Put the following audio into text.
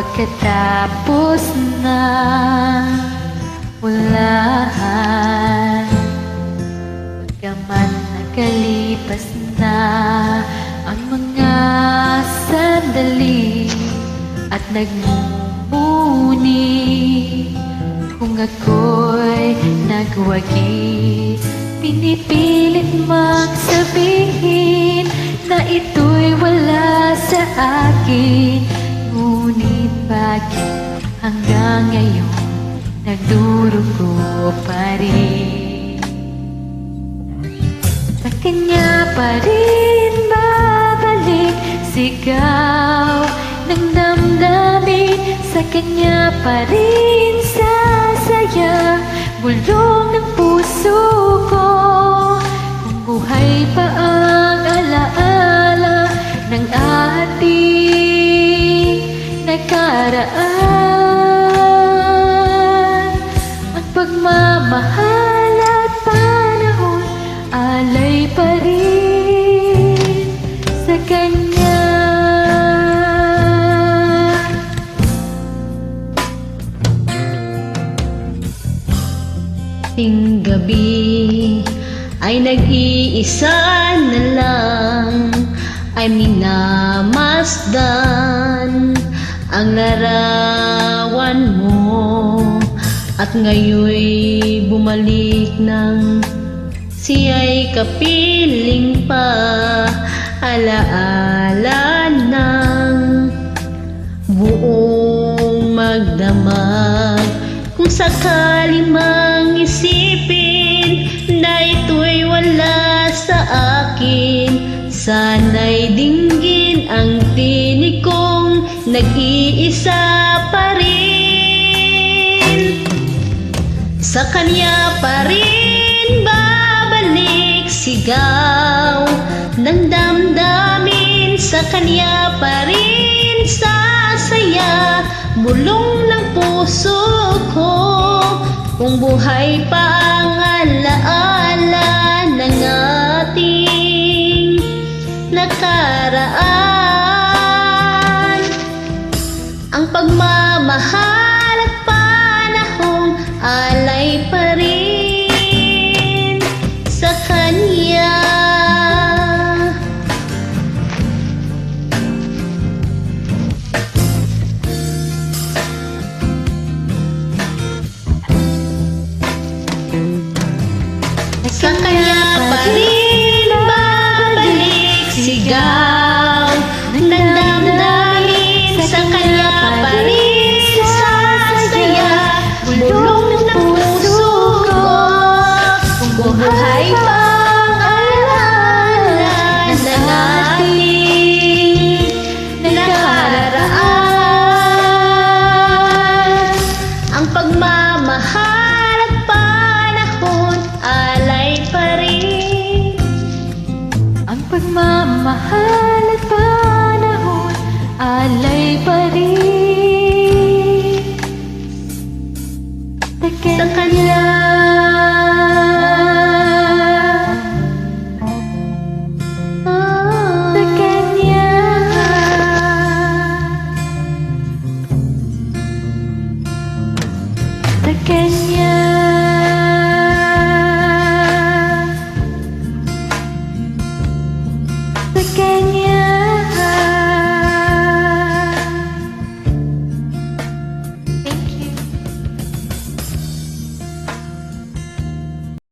Pagkatapos na ulan, pagkaman nakalipas na ang mga sandali at nagmumuni, kung ako'y nagwagi, pinipilit magsabihin na ito'y wala sa akin. Ngunit bakit hanggang ngayon nagdurugo pa rin? Sa kanya pa rin babalik sigaw ng damdamin, sa kanya pa rin sasaya bulong ng puso ko. Kung buhay pa ang alaala ng ating nakaraan, ang pagmamahal at panahon alay pa rin sa kanya. Ting gabi ay nag-iisa na lang, ay minamasdan ang larawan mo, at ngayoy bumalik nang siya'y kapiling pa, alaala ng buong magdamag. Kung sakali mang isipin na ito'y wala sa akin, sana'y dinggin ang tinig kong nag-iisa pa rin. Sa kanya pa rin babalik sigaw ng damdamin, sa kanya pa rin sasaya bulong ng puso ko. Kung buhay pa ang alaala ng ating nakaraan, ang pagmamahal at panahong alay pa rin sa kanya. Sa kanya pa rin babalik sigaw ng damdamin, sa kanya pa rin sasaya bulong ng puso ko. Kung buhay pa ang alaala ng ating nakaraan, ang pagmamahal at panahon alay pa rin. Ang pagmamahal at panahon alay pa rin sa kanya.